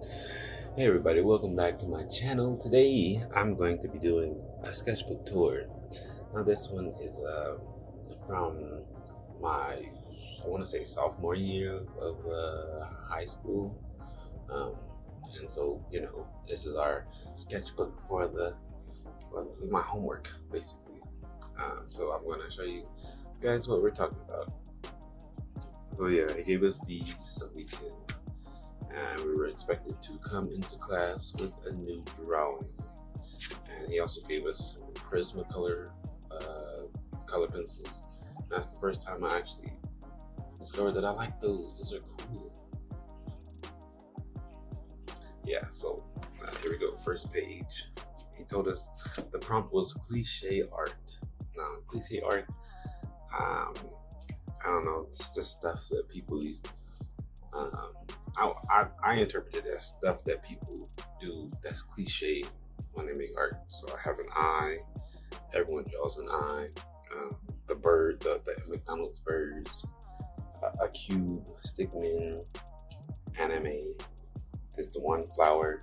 Hey everybody, welcome back to my channel. Today I'm going to be doing a sketchbook tour. Now this one is from my, I want to say sophomore year of high school. Um, and so, this is our sketchbook for my homework basically. So I'm going to show you guys what we're talking about. So yeah, he gave us these so we can and we were expected to come into class with a new drawing. And he also gave us some Prismacolor color pencils. And that's the first time I actually discovered that I like those. Those are cool. Yeah, so here we go. First page. He told us the prompt was cliche art. Now, cliche art, I don't know, it's the stuff that people use. I interpret it as stuff that people do that's cliche when they make art. So I have an eye. Everyone draws an eye. The bird, the McDonald's birds, a cube, stickman, anime. There's the one flower.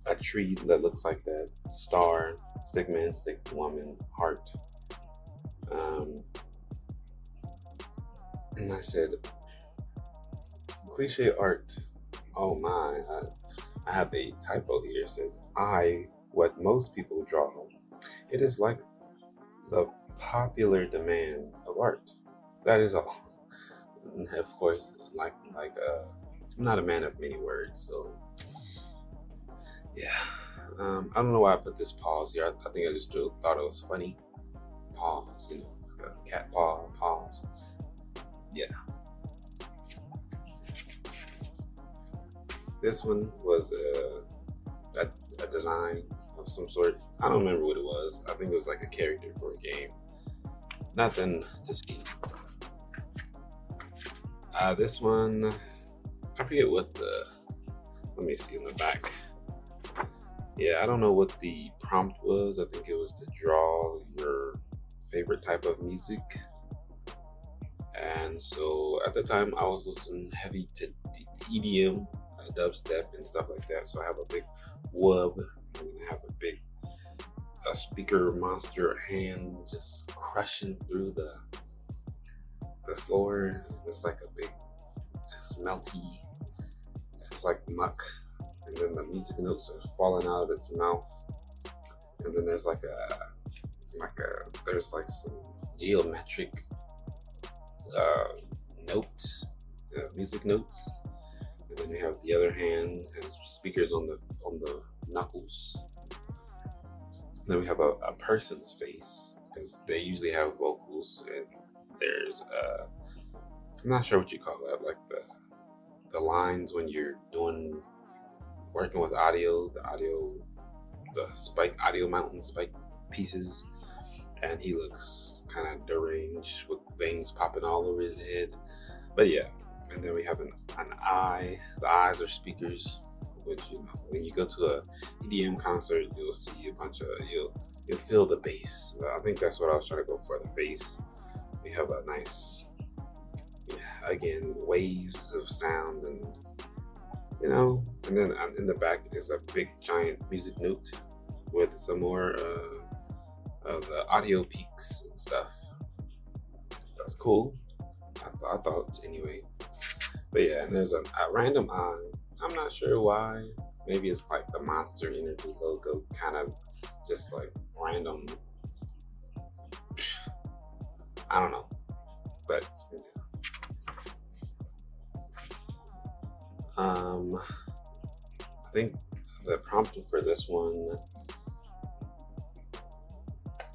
A tree that looks like that. Star, stickman, stick woman, heart. And I said, cliche art. Oh my, I have a typo here. It says, what most people draw. It is like the popular demand of art. That is all. And of course, I'm not a man of many words, so yeah. I don't know why I put this pause here. I think I just thought it was funny. Pause, like a cat paw, pause. Yeah. This one was a design of some sort. I don't remember what it was. I think it was like a character for a game. Nothing to see. This one, I forget what let me see in the back. Yeah, I don't know what the prompt was. I think it was to draw your favorite type of music. And so at the time I was listening heavy to EDM, dubstep and stuff like that. So I have a big wub, and I have a big speaker monster hand just crushing through the floor. It's like a big smelty, it's like muck. And then the music notes are falling out of its mouth. And then there's there's like some geometric notes, music notes, and then they have the other hand has speakers on the knuckles. Then we have a person's face because they usually have vocals, and there's I'm not sure what you call that, like the lines when you're working with audio, the spike audio mountain spike pieces. And he looks kind of deranged with veins popping all over his head. But yeah, and then we have an eye. The eyes are speakers, which when you go to a EDM concert, you'll see a bunch of you'll feel the bass. I think that's what I was trying to go for, the bass. We have a nice, again, waves of sound, and and then in the back is a big giant music note with some more of the audio peaks and stuff. That's cool. I thought anyway. But yeah, and there's a random eye. I'm not sure why. Maybe it's like the Monster Energy logo, kind of just like random. I don't know. But I think the prompt for this one,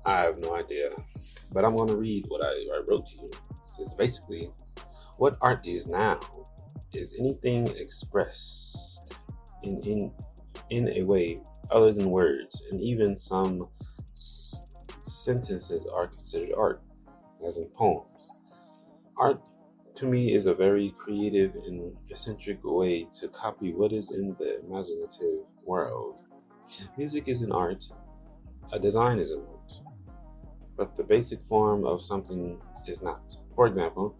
I have no idea, but I'm going to read what I wrote to you. So it's basically, what art is now is anything expressed in a way other than words, and even some sentences are considered art, as in poems. Art to me is a very creative and eccentric way to copy what is in the imaginative world. Music is an art, a design is an art, but the basic form of something is not. For example,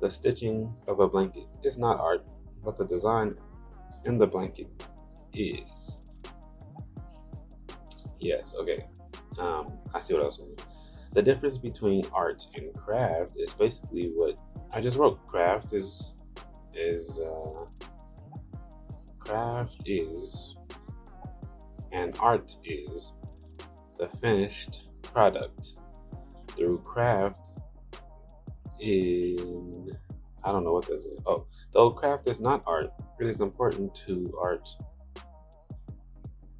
the stitching of a blanket is not art, but the design in the blanket is. Yes, okay. I see what I was saying. The difference between art and craft is basically what I just wrote. Is craft is and art is the finished product. Through craft in I don't know what this is. Oh, though craft is not art, it is important to art.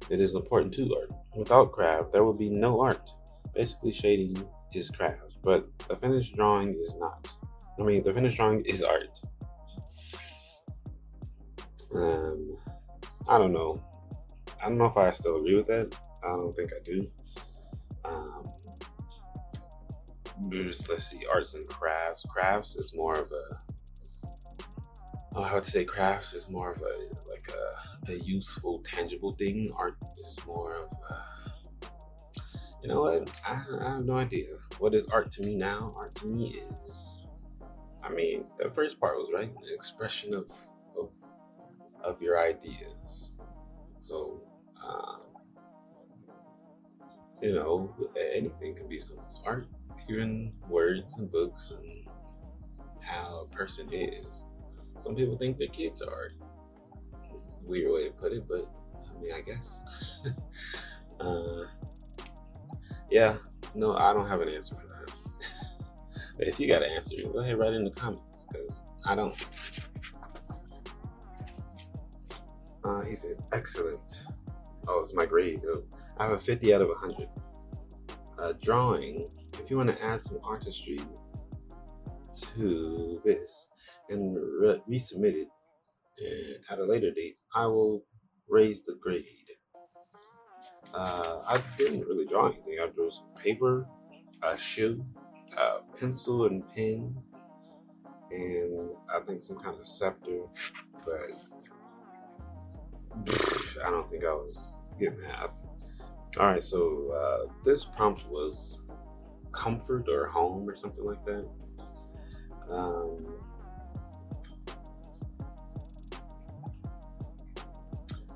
It is important to art. Without craft, there would be no art. Basically, shading is craft, but the finished drawing is not. The finished drawing is art. I don't know. I don't know if I still agree with that. I don't think I do. Let's see, arts and crafts. Crafts is more of a. Oh, I would say crafts is more of a useful, tangible thing. Art is more of you know what? I have no idea. What is art to me now? Art to me is, the first part was right, an expression of your ideas. So, anything can be someone's art, even words and books and how a person is. Some people think their kids are art. It's a weird way to put it, but I guess. Yeah, no, I don't have an answer for that. But if you got an answer, go ahead, write it in the comments, because I don't. He said, excellent. Oh, it's my grade. Oh, I have a 50 out of 100. Drawing, if you want to add some artistry to this and resubmit it at a later date, I will raise the grade. I didn't really draw anything. I drew some paper, a shoe, a pencil and pen, and I think some kind of scepter, but I don't think I was getting that. All right, so this prompt was comfort or home or something like that.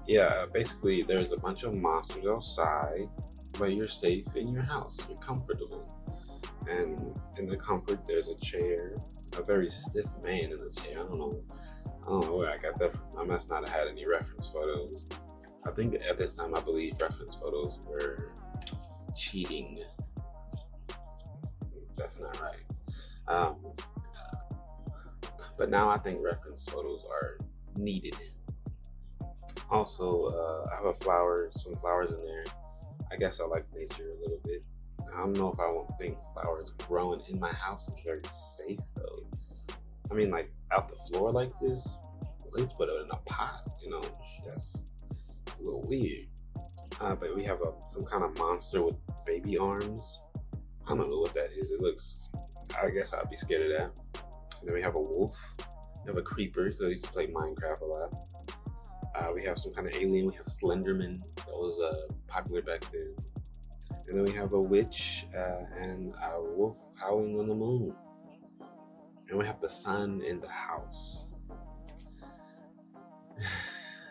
Yeah, basically there's a bunch of monsters outside, but you're safe in your house. You're comfortable. And in the comfort, there's a chair, a very stiff man in the chair. I don't know where I got that from. I must not have had any reference photos. I think at this time, I believe reference photos were cheating. That's not right. But now I think reference photos are needed. Also, I have some flowers in there. I guess I like nature a little bit. I don't know if I won't think flowers growing in my house is very safe though. Like out the floor like this, at least put it in a pot, that's a little weird. But we have some kind of monster with baby arms. I don't know what that is. I guess I'd be scared of that. And then we have a wolf. We have a creeper, so I used to play Minecraft a lot. We have some kind of alien. We have Slenderman. That was popular back then. And then we have a witch and a wolf howling on the moon. And we have the sun in the house.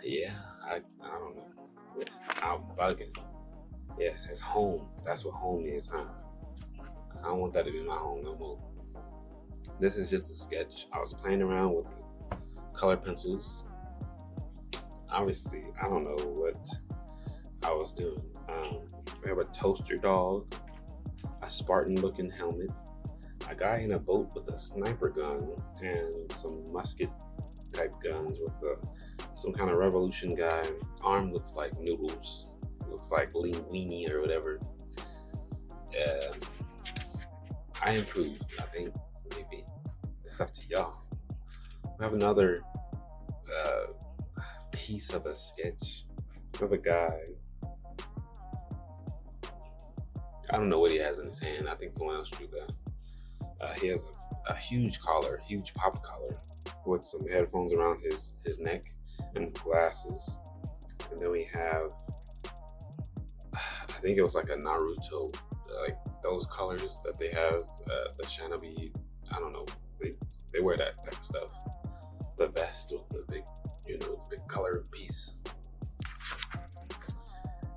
Yeah, I don't know. I'm bugging. Yeah, it says home. That's what home is, huh? I don't want that to be my home no more. This is just a sketch. I was playing around with the color pencils. Obviously, I don't know what I was doing. We have a toaster dog, a Spartan-looking helmet, a guy in a boat with a sniper gun, and some musket-type guns with some kind of revolution guy. Arm looks like noodles. Looks like linguine or whatever. I improved, I think, maybe. It's up to y'all. We have another piece of a sketch. We have a guy. I don't know what he has in his hand. I think someone else drew that. He has a huge collar, huge pop collar, with some headphones around his neck and glasses. And then we have, I think it was like a Naruto, like those colors that they have, the shinobi. I don't know. They wear that type of stuff. The vest with the big color piece.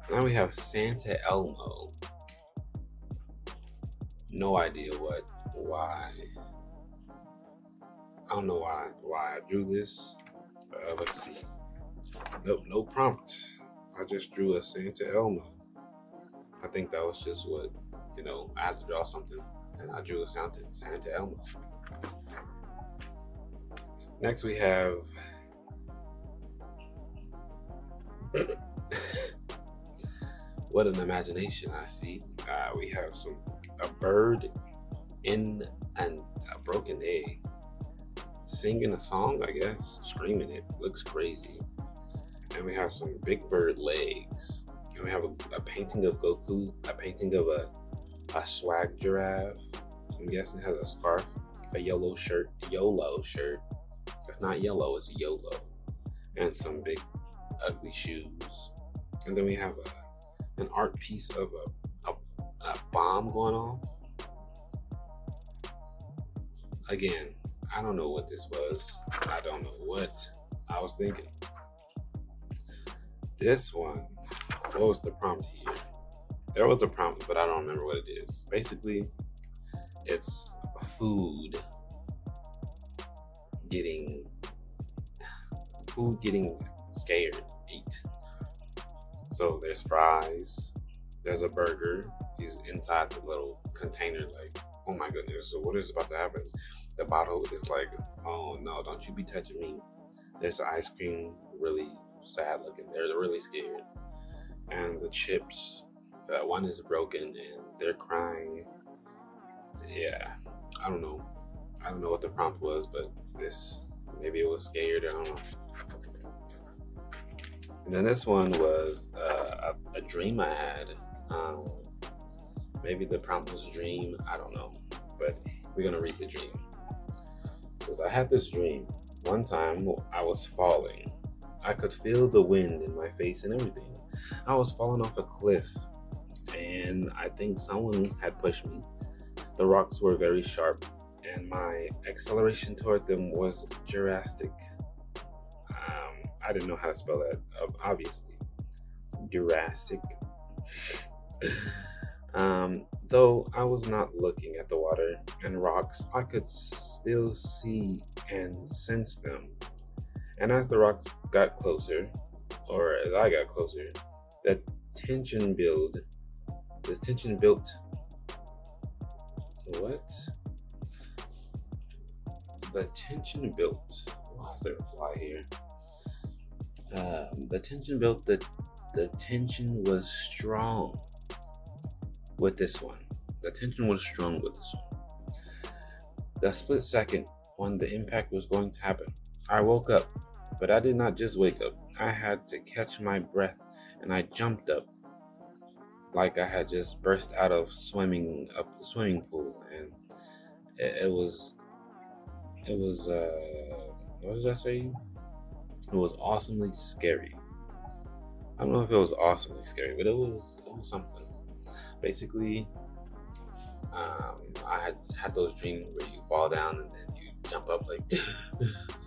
Now we have Santa Elmo. No idea why. I don't know why I drew this. Let's see. Nope, no prompt. I just drew a Santa Elmo. I think that was just what, I had to draw something, and I drew a Santa Elmo. Next we have what an imagination I see. We have a bird in a broken egg, singing a song, I guess, screaming it. Looks crazy. And we have some big bird legs. And we have a painting of Goku, a painting of a swag giraffe. I'm guessing it has a scarf, a YOLO shirt. It's not yellow, it's YOLO. And some big ugly shoes. And then we have an art piece of a bomb going off. Again, I don't know what this was. I don't know what I was thinking. This one, what was the prompt here? There was a prompt, but I don't remember what it is. Basically, it's food getting scared, eat. So there's fries, there's a burger. He's inside the little container, like, oh my goodness, so what is about to happen? The bottle is like, oh no, don't you be touching me. There's ice cream, really sad looking. They're really scared. And the chips, one is broken and they're crying. Yeah, I don't know what the prompt was, but maybe it was scared, I don't know. And then this one was a dream I had. Maybe the prompt was a dream, I don't know, but we're gonna read the dream. It says, I had this dream. One time I was falling. I could feel the wind in my face and everything. I was falling off a cliff, and I think someone had pushed me. The rocks were very sharp, and my acceleration toward them was Jurassic. I didn't know how to spell that, obviously. Jurassic. Though I was not looking at the water and rocks, I could still see and sense them. And as the rocks got closer, or as I got closer, the tension built. What? The tension built. Why is there a fly here? The tension built. The tension was strong with this one. The tension was strong with this one. The split second when the impact was going to happen, I woke up, but I did not just wake up. I had to catch my breath, and I jumped up like I had just burst out of swimming pool, and it was what did I say? It was awesomely scary. I don't know if it was awesomely scary, but it was something. Basically, I had those dreams where you fall down and then you jump up like,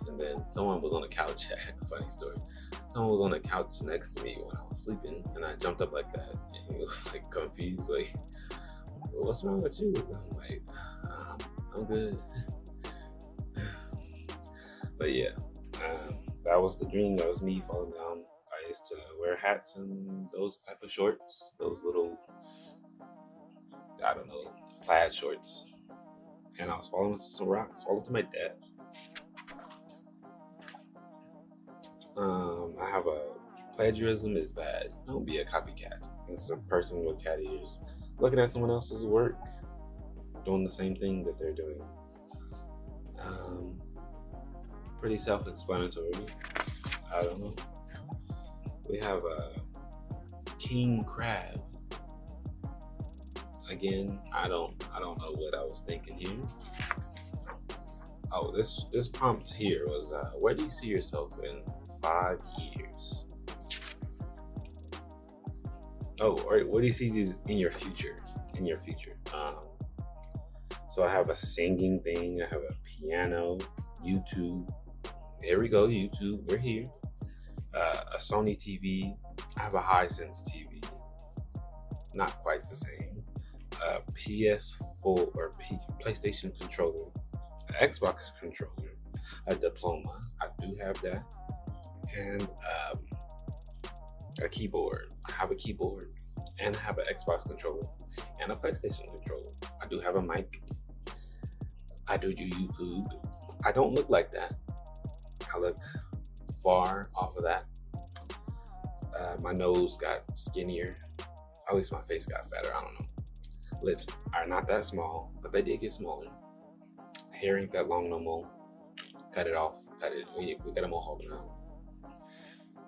and then someone was on the couch. I had a funny story. Someone was on the couch next to me when I was sleeping, and I jumped up like that, and he was like confused, like, "What's wrong with you?" I'm like, "I'm good." But yeah, that was the dream. That was me falling down. I used to wear hats and those type of shorts, those little, I don't know, plaid shorts. And I was falling into some rocks, falling to my death. I have a plagiarism is bad. Don't be a copycat. It's a person with cat ears looking at someone else's work, doing the same thing that they're doing. Pretty self-explanatory. I don't know. We have a king crab. Again, I don't know what I was thinking here. Oh, this prompt here was, where do you see yourself in 5 years? Oh, or where do you see these in your future? So I have a singing thing. I have a piano, YouTube, Here we go, YouTube. We're here. A Sony TV. I have a Hisense TV. Not quite the same. PS4 or PlayStation controller. Xbox controller. A diploma. I do have that. And a keyboard. I have a keyboard. And I have an Xbox controller. And a PlayStation controller. I do have a mic. I do YouTube. I don't look like that. I look far off of that. My nose got skinnier. At least my face got fatter. I don't know. Lips are not that small, but they did get smaller. Hair ain't that long no more. Cut it off. Cut it. We got a mohawk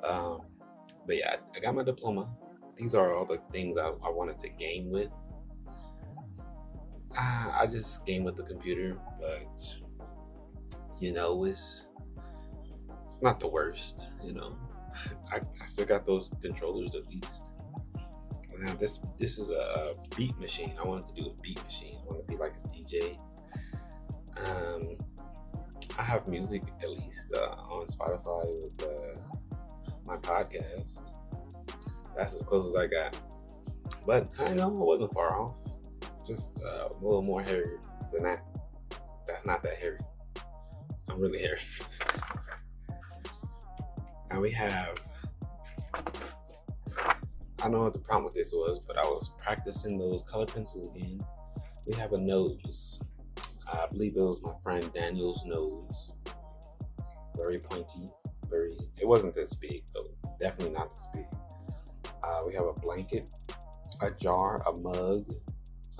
now. But yeah, I got my diploma. These are all the things I wanted to game with. I just game with the computer, but it's not the worst. I still got those controllers at least. Now this is a beat machine. I wanted to do a beat machine. I want to be like a DJ. I have music at least on Spotify with my podcast. That's as close as I got. But I know I wasn't far off. Just a little more hairy than that. That's not that hairy. I'm really hairy. Now we have, I don't know what the problem with this was, but I was practicing those color pencils again. We have a nose. I believe it was my friend Daniel's nose. Very pointy. It wasn't this big though. Definitely not this big. We have a blanket, a jar, a mug,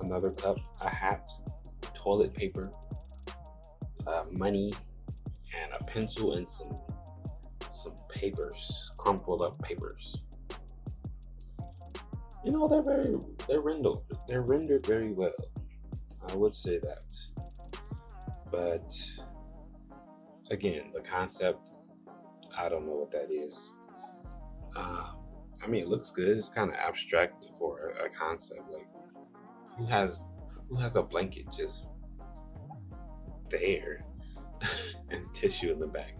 another cup, a hat, toilet paper, money, and a pencil and some papers, crumpled up papers. They're rendered very well. I would say that. But again, the concept, I don't know what that is. It looks good. It's kind of abstract for a concept. Like, who has a blanket just there and tissue in the back,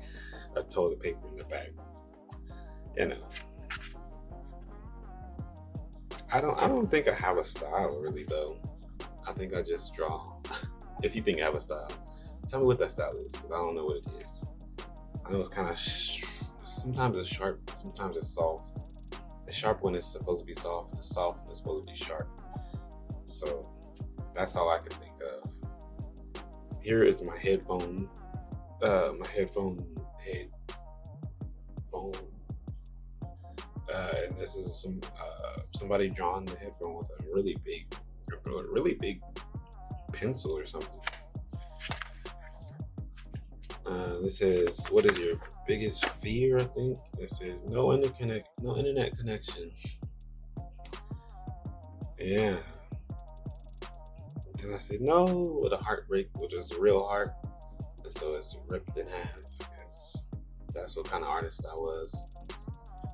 or toilet paper in the back? I don't think I have a style really though. I think I just draw. If you think I have a style, tell me what that style is, because I don't know what it is. I know it's kind of sometimes it's sharp, sometimes it's soft. It's sharp when it's supposed to be soft, and it's soft when it's supposed to be sharp. So that's all I can think of. Here is my headphone. And this is somebody drawing the headphone with a really big pencil or something. This is, what is your biggest fear? I think this is no internet connection. Yeah. And I said no with a heartbreak, which is a real heart, and so it's ripped in half, because that's what kind of artist I was.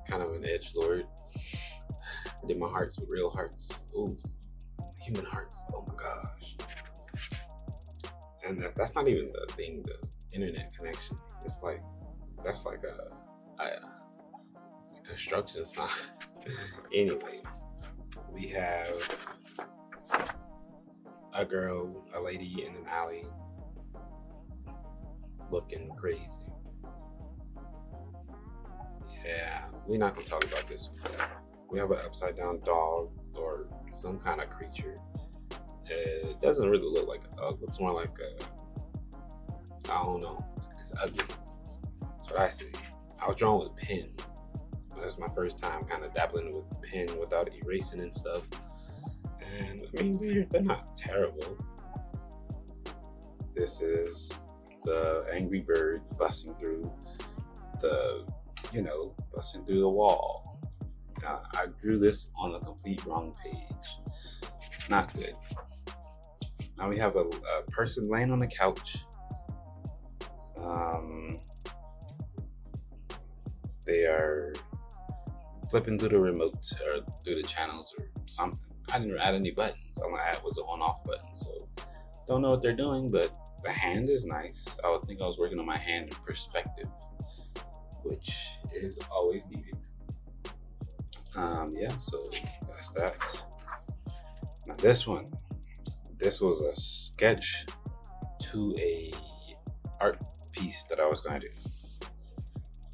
Kind of an edgelord. I did my hearts with real hearts. Ooh, human hearts. Oh my gosh. And that's not even the thing, the internet connection. That's like a construction sign. Anyway, we have a lady in an alley looking crazy. Yeah, we're not gonna talk about this one. We have an upside down dog or some kind of creature. It doesn't really look like a dog. It looks more like I don't know. It's ugly. That's what I say. I was drawing with pen. That's my first time kind of dabbling with pen without erasing and stuff. And they're not terrible. This is the angry bird busting through the wall. I drew this on the complete wrong page. Not good. Now we have a person laying on the couch. They are flipping through the remote or through the channels or something. I didn't add any buttons. All I had was an on-off button, so Don't know what they're doing, but the hand is nice. I would think I was working on my hand in perspective, which is always needed. Yeah, so that's that. Now this was a sketch to a art piece that I was going to do.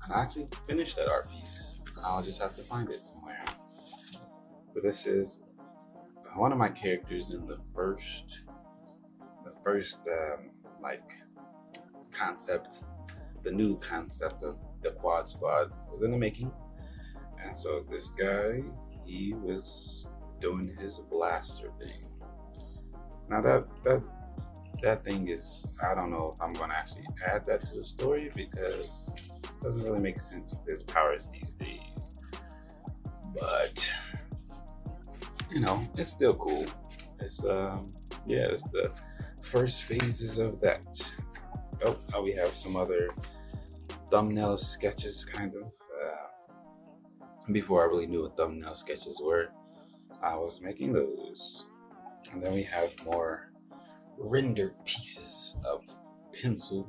And I actually finished that art piece. I'll just have to find it somewhere. But this is one of my characters in the first like concept, the new concept of the Quad Squad was in the making. And so this guy, he was doing his blaster thing. Now that thing is, I don't know if I'm gonna actually add that to the story because it doesn't really make sense with his powers these days. But it's still cool. It's it's the first phases of that. Oh, we have some other thumbnail sketches, kind of. Before I really knew what thumbnail sketches were, I was making those. And then we have more rendered pieces of pencil.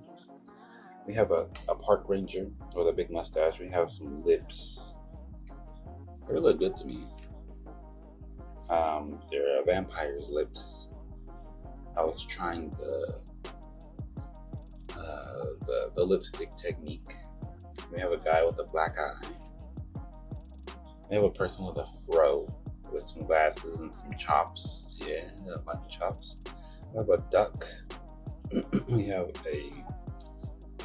We have a park ranger with a big mustache. We have some lips. They look good to me. They're a vampire's lips. I was trying the lipstick technique. We have a guy with a black eye. We have a person with a fro with some glasses and some chops. Yeah, a bunch of chops. We have a duck. We have a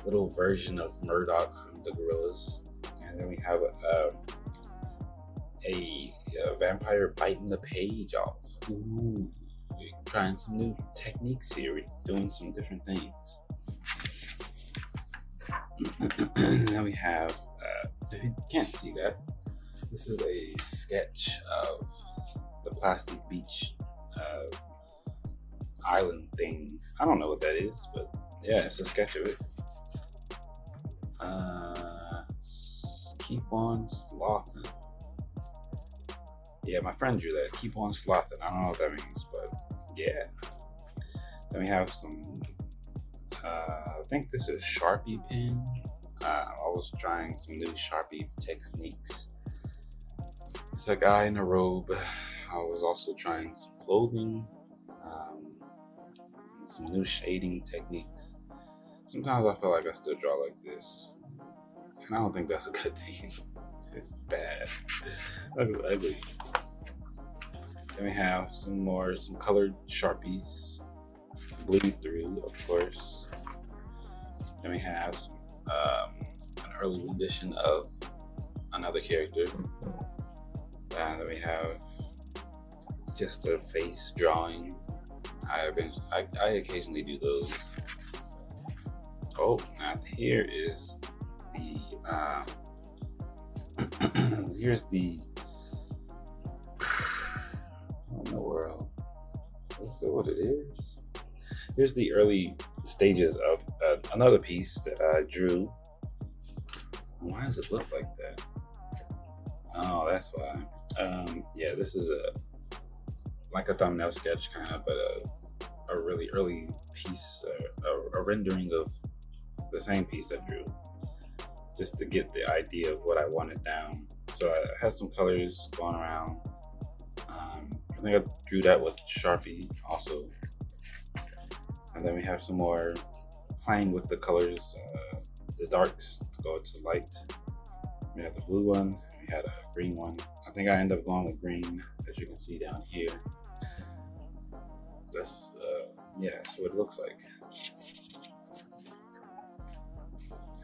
little version of Murdoch from the Gorillas. And then we have a vampire biting the page off. Ooh, we're trying some new techniques here. We're doing some different things. Now we have, if you can't see that, this is a sketch of the plastic beach island thing. I don't know what that is, but yeah, it's a sketch of it. Keep on slothing. Yeah, my friend drew that. Keep on slothing. I don't know what that means, but yeah. Then we have some, I think this is Sharpie pen. I was trying some new Sharpie techniques. It's a guy in a robe. I was also trying some clothing, and some new shading techniques. Sometimes I feel like I still draw like this, and I don't think that's a good thing. It's bad. That looks ugly. Then we have some colored Sharpies, bleed through, of course. Then we have some, an early rendition of another character. And then we have just a face drawing. I occasionally do those. Oh, now here is the here's the what in the world? Is this what it is? Here's the early stages of another piece that I drew. Why does it look like that? Oh, that's why. Yeah, this is like a thumbnail sketch kind of, but a really early piece, a rendering of the same piece I drew, just to get the idea of what I wanted down. So I had some colors going around. I think I drew that with Sharpie also. And then we have some more playing with the colors, the darks to go to light. We had the blue one, we had a green one. I think I ended up going with green, as you can see down here. That's, that's what it looks like.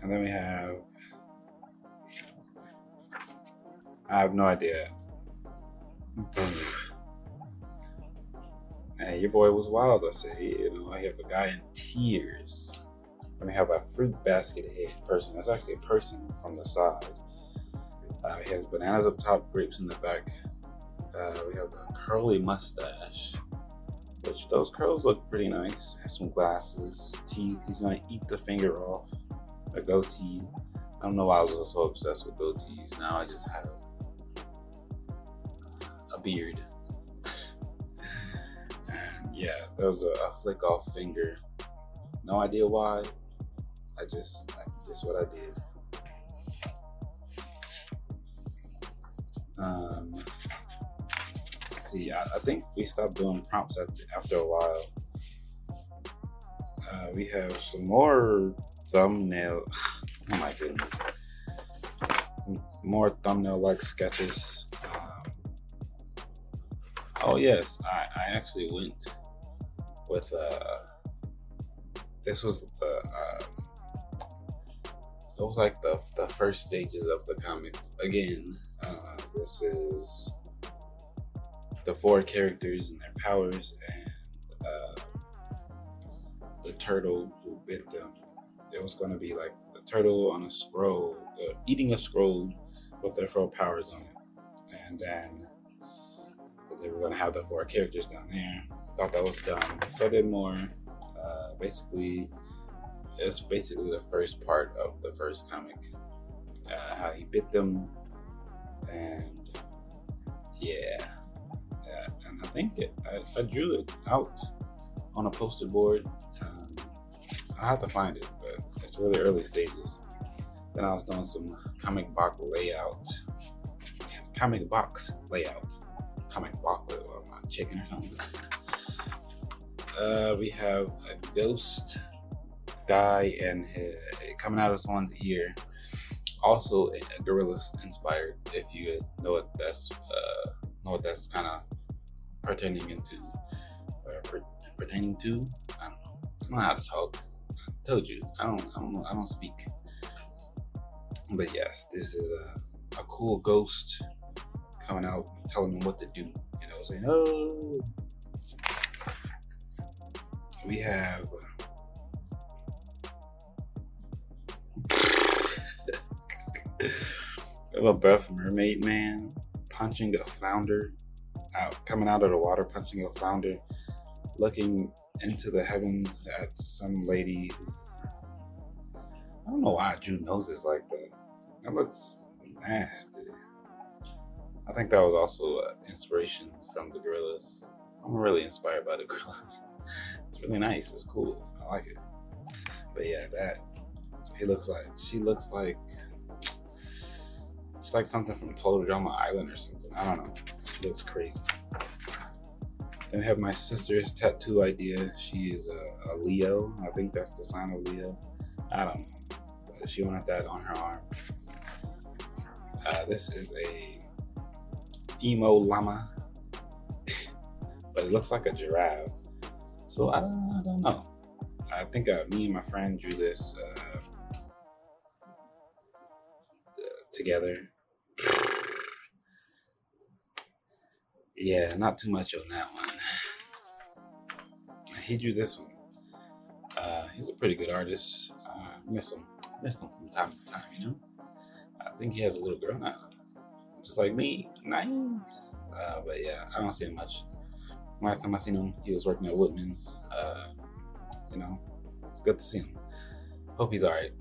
And then we have, I have no idea. Hey, your boy was wild, I say. I have a guy in tears. Then we have a fruit basket head person. That's actually a person from the side. He has bananas up top, grapes in the back. We have a curly mustache, which those curls look pretty nice. Have some glasses, teeth. He's gonna eat the finger off. A goatee. I don't know why I was so obsessed with goatees. Now I just have a beard. And Yeah, there was a flick off finger. No idea why. Just what I did. Um, I think we stopped doing prompts after a while. We have some more thumbnail. Oh my goodness. More thumbnail like sketches. Oh yes, I actually went with this was it was like the first stages of the comic. Again, this is the four characters and their powers, and the turtle who bit them. It was going to be like the turtle on a scroll, eating a scroll with their four powers on it, and then they were going to have the four characters down there. Thought that was dumb, so I did more. Basically, it's basically the first part of the first comic, how he bit them, and yeah, and I think I drew it out on a poster board. I have to find it, but it's really early stages. Then I was doing some comic box layout. Comic box layout. Comic box layout. Am I chicken or something? We have a ghost guy and coming out of someone's ear. Also, a gorillas inspired. If you know what that's kind of pertaining into, pertaining to. I don't know how to talk. I told you, I don't speak. But yes, this is a cool ghost coming out, telling him what to do. You know, saying, "Oh." We have a buff mermaid man punching a flounder coming out of the water, punching a flounder, looking into the heavens at some lady. I don't know why I drew noses like that. That looks nasty. I think that was also inspiration from the gorillas. I'm really inspired by the gorillas. It's really nice. It's cool. I like it. But yeah, she looks like she's like something from Total Drama Island or something. I don't know. She looks crazy. Then we have my sister's tattoo idea. She is a Leo. I think that's the sign of Leo. I don't know. But she wanted that on her arm. This is a emo llama, but it looks like a giraffe. So I don't know. I think me and my friend drew this together. Yeah, not too much on that one. He drew this one. He's a pretty good artist. Miss him from time to time, you know. I think he has a little girl now, just like me. Nice. But yeah, I don't see him much. Last time I seen him, he was working at Woodman's. You know, it's good to see him. Hope he's alright.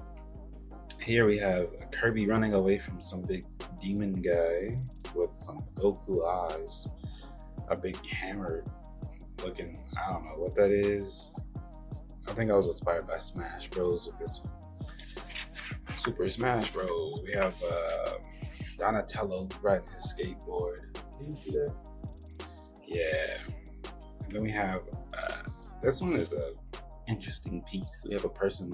Here we have a Kirby running away from some big demon guy with some Goku eyes. A big hammer looking, I don't know what that is. I think I was inspired by Smash Bros with this one. Super Smash Bros. We have Donatello riding his skateboard. Can you see that? Yeah. And then we have, this one is a interesting piece. We have a person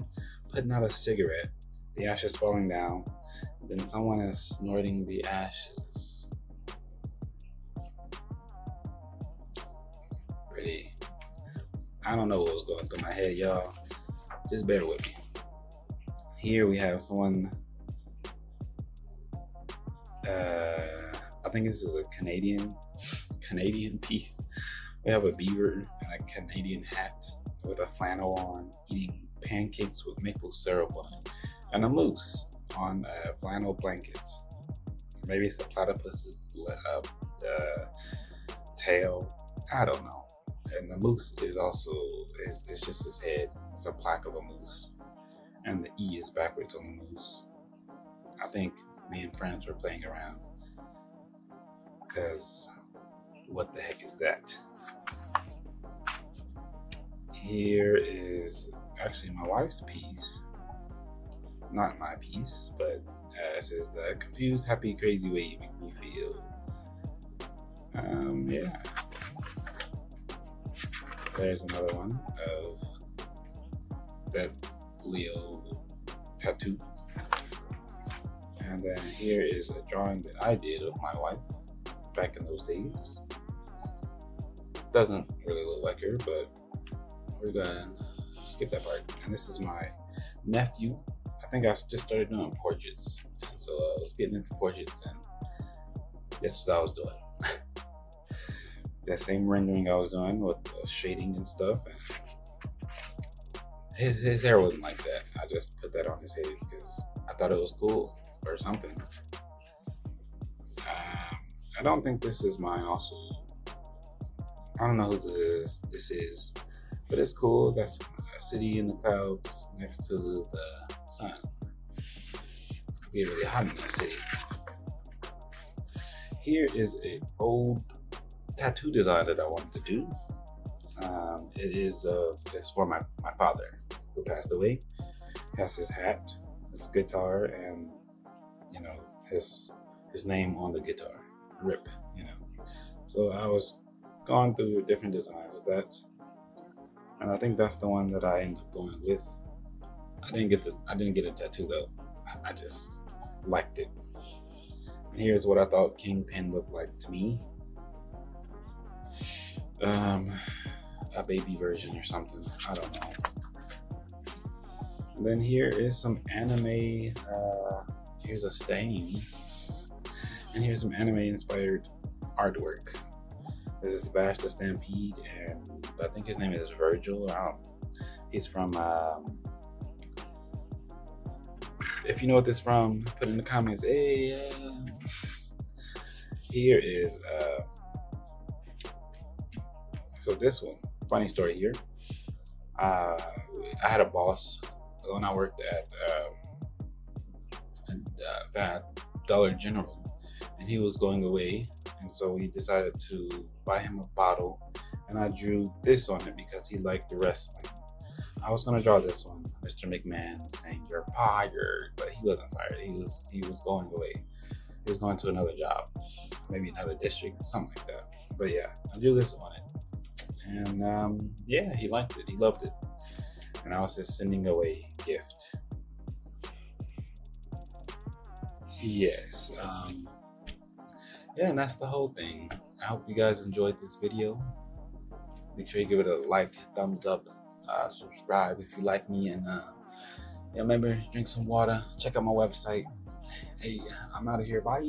putting out a cigarette. The ashes falling down. Then someone is snorting the ashes. Pretty. I don't know what was going through my head, y'all. Just bear with me. Here we have someone. I think this is a Canadian piece. We have a beaver and a Canadian hat with a flannel on, eating pancakes with maple syrup on it, and a moose on a flannel blanket. Maybe it's a platypus's tail. I don't know. And the moose is also it's just his head. It's a plaque of a moose, and the E is backwards on the moose. I think me and friends were playing around because what the heck is that? Here is actually my wife's piece. Not my piece, but it says the confused, happy, crazy way you make me feel. Yeah. There's another one of that Leo tattoo. And then here is a drawing that I did of my wife back in those days. Doesn't really look like her, but we're gonna skip that part. And this is my nephew. I think I just started doing portraits, and so I was getting into portraits, and this is what I was doing. That same rendering I was doing with the shading and stuff. And his hair wasn't like that. I just put that on his head because I thought it was cool or something. I don't think this is mine. Also, I don't know who this is, but it's cool. That's a city in the clouds next to the sun. It'd be really hot in that city. Here is an old tattoo design that I wanted to do. It's for my father who passed away. He has his hat, his guitar, and his name on the guitar. Rip. So I was going through different designs and I think that's the one that I ended up going with. I didn't get a tattoo though. I just liked it. And here's what I thought Kingpin looked like to me. A baby version or something. I don't know. And then here is some anime. Here's a stain. And here's some anime inspired artwork. This is Bash the Stampede, and I think his name is Virgil. He's from. If you know what this is from, put in the comments. Hey, here is. So this one, funny story here. I had a boss when I worked at Dollar General, and he was going away, and so we decided to buy him a bottle, and I drew this on it because he liked the wrestling. I was gonna draw this one, Mr. McMahon saying "You're fired," but he wasn't fired. He was going away. He was going to another job, maybe another district, something like that. But yeah, I drew this on it, and yeah, he liked it. He loved it, and I was just sending away a gift. Yes. Yeah, and that's the whole thing. I hope you guys enjoyed this video. Make sure you give it a like, thumbs up, subscribe if you like me, and remember, drink some water, check out my website. Hey, I'm out of here. Bye.